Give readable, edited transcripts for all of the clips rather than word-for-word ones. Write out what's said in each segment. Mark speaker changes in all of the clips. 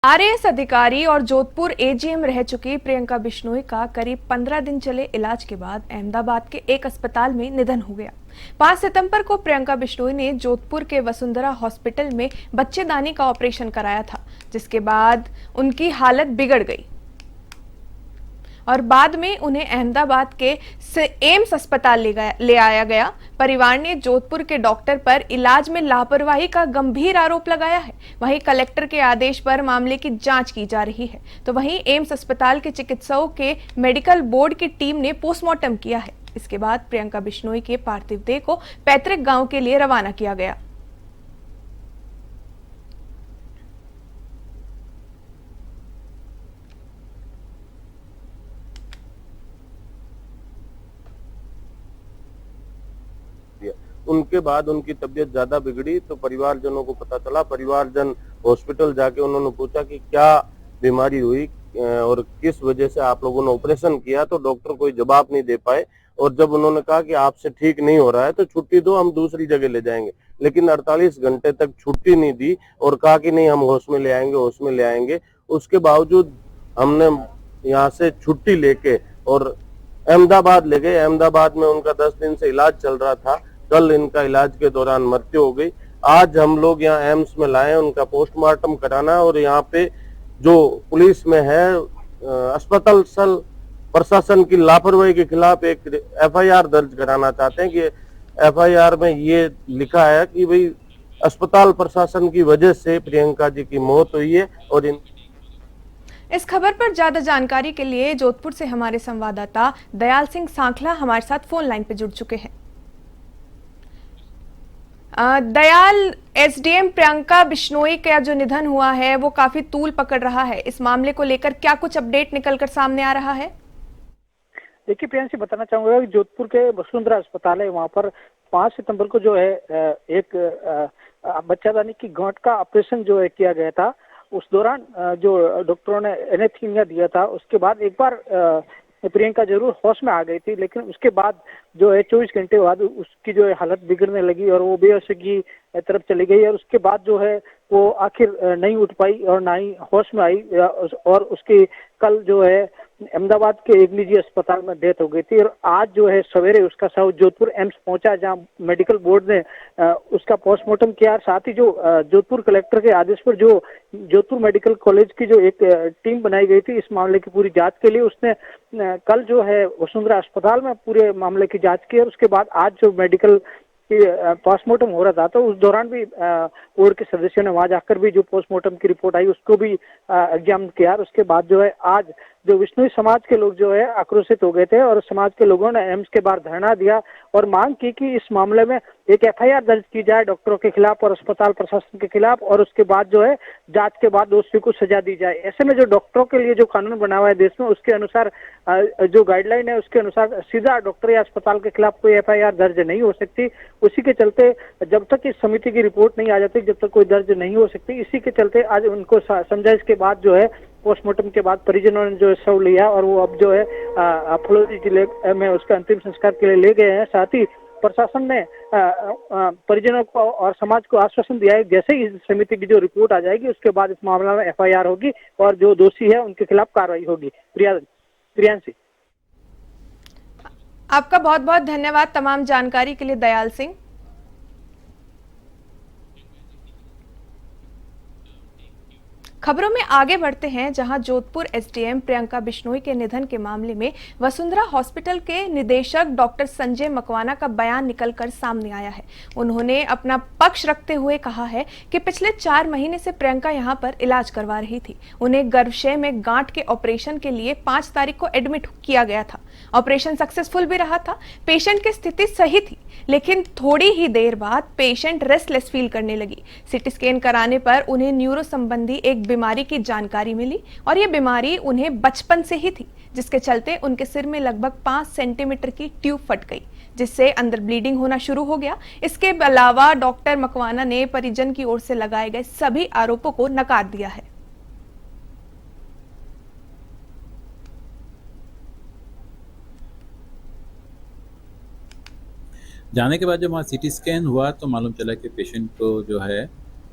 Speaker 1: RAS अधिकारी और Jodhpur AGM रह चुकी प्रियंका बिश्नोई का करीब 15 दिन चले इलाज के बाद अहमदाबाद के एक अस्पताल में निधन हो गया। 5 सितंबर को प्रियंका बिश्नोई ने जोधपुर के वसुंधरा हॉस्पिटल में बच्चेदानी का ऑपरेशन कराया था, जिसके बाद उनकी हालत बिगड़ गई और बाद में उन्हें अहमदाबाद के एम्स अस्पताल ले आया गया। परिवार ने जोधपुर के डॉक्टर पर इलाज में लापरवाही का गंभीर आरोप लगाया है। वहीं कलेक्टर के आदेश पर मामले की जांच की जा रही है, तो वहीं एम्स अस्पताल के चिकित्सकों के मेडिकल बोर्ड की टीम ने पोस्टमार्टम किया है। इसके बाद प्रियंका बिश्नोई के पार्थिव देह को पैतृक गांव के लिए रवाना किया गया।
Speaker 2: उनके बाद उनकी तबीयत ज्यादा बिगड़ी तो परिवारजनों को पता चला। परिवारजन हॉस्पिटल जाके उन्होंने पूछा कि क्या बीमारी हुई और किस वजह से आप लोगों ने ऑपरेशन किया, तो डॉक्टर कोई जवाब नहीं दे पाए। और जब उन्होंने कहा कि आपसे ठीक नहीं हो रहा है तो छुट्टी दो, हम दूसरी जगह ले जाएंगे, लेकिन 48 घंटे तक छुट्टी नहीं दी और कहा कि नहीं हम होश में ले आएंगे, होश में ले आएंगे। उसके बावजूद हमने यहाँ से छुट्टी लेके और अहमदाबाद ले गए। अहमदाबाद में उनका 10 दिन से इलाज चल रहा था। कल इनका इलाज के दौरान मृत्यु हो गई। आज हम लोग यहाँ एम्स में लाए, उनका पोस्टमार्टम कराना और यहाँ पे जो पुलिस में है अस्पताल प्रशासन की लापरवाही के खिलाफ एक एफआईआर दर्ज कराना चाहते हैं कि एफआईआर में ये लिखा है कि भाई अस्पताल प्रशासन की वजह से प्रियंका जी की मौत हुई है। और
Speaker 1: इस खबर पर ज्यादा जानकारी के लिए जोधपुर से हमारे संवाददाता दयाल सिंह सांखला हमारे साथ फोन लाइन पर जुड़ चुके हैं। दयाल, एसडीएम प्रियंका बिश्नोई का जो निधन हुआ है वो काफी तूल पकड़ रहा है। इस मामले को लेकर क्या कुछ अपडेट निकलकर सामने आ रहा है?
Speaker 3: देखिए प्रियंका, बताना चाहूंगा कि जोधपुर के वसुंधरा अस्पताल है, वहां पर 5 सितंबर को जो है एक बच्चादानी की गांठ का ऑपरेशन जो है किया गया था। उस दौरान जो डॉक्टरों ने एनेस्थीसिया दिया था, उसके बाद एक बार प्रियंका जरूर होश में आ गई थी, लेकिन उसके बाद जो है 24 घंटे बाद उसकी जो है हालत बिगड़ने लगी और वो बेहोशी की तरफ चली गई। और उसके बाद जो है वो आखिर नहीं उठ पाई और ना ही होश में आई और उसकी कल जो है अहमदाबाद के एक निजी अस्पताल में डेथ हो गई थी। और आज जो है सवेरे उसका शव जोधपुर एम्स पहुंचा, जहां मेडिकल बोर्ड ने उसका पोस्टमार्टम किया। साथ ही जो जोधपुर कलेक्टर के आदेश पर जो जोधपुर मेडिकल कॉलेज की जो एक टीम बनाई गई थी इस मामले की पूरी जांच के लिए, उसने कल जो है वसुंधरा अस्पताल में पूरे मामले की जांच की। और उसके बाद आज जो मेडिकल पोस्टमार्टम हो रहा था तो उस दौरान भी बोर्ड के सदस्यों ने वहां जाकर भी जो पोस्टमार्टम की रिपोर्ट आई उसको भी एग्जाम किया। उसके बाद जो है आज जो बिश्नोई समाज के लोग जो है आक्रोशित हो गए थे और समाज के लोगों ने एम्स के बाहर धरना दिया और मांग की कि इस मामले में एक एफआईआर दर्ज की जाए डॉक्टरों के खिलाफ और अस्पताल प्रशासन के खिलाफ, और उसके बाद जो है जांच के बाद दोषियों को सजा दी जाए। ऐसे में जो डॉक्टरों के लिए जो कानून बना हुआ है देश में, उसके अनुसार जो गाइडलाइन है उसके अनुसार सीधा डॉक्टर या अस्पताल के खिलाफ कोई एफआईआर दर्ज नहीं हो सकती। उसी के चलते जब तक इस समिति की रिपोर्ट नहीं आ जाती, जब तक कोई दर्ज नहीं हो सकती, इसी के चलते आज उनको समझाइश के बाद जो है पोस्टमार्टम के बाद परिजनों ने जो शव लिया और वो अब जो है फलौदी जिले में उसका अंतिम संस्कार के लिए ले गए हैं। साथ ही प्रशासन ने परिजनों को और समाज को आश्वासन दिया है जैसे ही इस समिति की जो रिपोर्ट आ जाएगी उसके बाद इस मामले में एफआईआर होगी और जो दोषी है उनके खिलाफ कार्रवाई होगी। प्रियांशी,
Speaker 1: आपका बहुत बहुत धन्यवाद तमाम जानकारी के लिए दयाल सिंह। खबरों में आगे बढ़ते हैं, जहां जोधपुर एसडीएम प्रियंका बिश्नोई के निधन के मामले में वसुंधरा हॉस्पिटल के निदेशक डॉक्टर संजय मकवाना का बयान निकलकर सामने आया है। उन्होंने अपना पक्ष रखते हुए कहा है कि पिछले 4 महीने से प्रियंका यहां पर इलाज करवा रही थी। उन्हें गर्भाशय में गांठ के ऑपरेशन के लिए 5 तारीख को एडमिट किया गया था। ऑपरेशन सक्सेसफुल भी रहा था। पेशेंट की स्थिति सही थी, लेकिन थोड़ी ही देर बाद पेशेंट रेस्टलेस फील करने लगी। सीटी स्कैन कराने पर उन्हें न्यूरो संबंधी एक बीमारी की जानकारी मिली और यह बीमारी उन्हें बचपन से ही थी, जिसके चलते उनके सिर में लगभग 5 सेंटीमीटर की ट्यूब फट गई, जिससे अंदर ब्लीडिंग होना शुरू हो गया। इसके अलावा डॉक्टर मकवाना ने परिजन की ओर से लगाए गए सभी आरोपों को नकार दिया है।
Speaker 4: जाने के बाद जब वहाँ सीटी स्कैन हुआ तो मालूम चला कि पेशेंट को जो है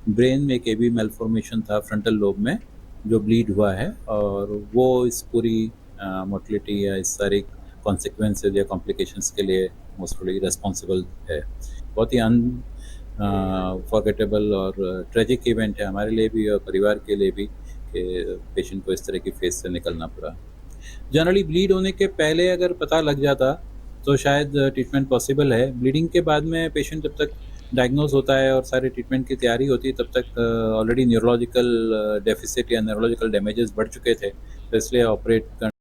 Speaker 4: ब्रेन में एक एबी मेलफॉर्मेशन था फ्रंटल लोब में, जो ब्लीड हुआ है, और वो इस पूरी मोर्टलिटी या इस सारी कॉन्सिक्वेंसेस या कॉम्प्लिकेशंस के लिए मोस्टली रिस्पॉन्सिबल है। बहुत ही फॉरगेटेबल और ट्रेजिक इवेंट है हमारे लिए भी और परिवार के लिए भी कि पेशेंट को इस तरह की फेज से निकलना पड़ा। जनरली ब्लीड होने के पहले अगर पता लग जाता तो शायद ट्रीटमेंट पॉसिबल है। ब्लीडिंग के बाद में पेशेंट जब तक डायग्नोज होता है और सारे ट्रीटमेंट की तैयारी होती है तब तक ऑलरेडी न्यूरोलॉजिकल डेफिसिट या न्यूरोलॉजिकल डैमेजेस बढ़ चुके थे, तो इसलिए ऑपरेट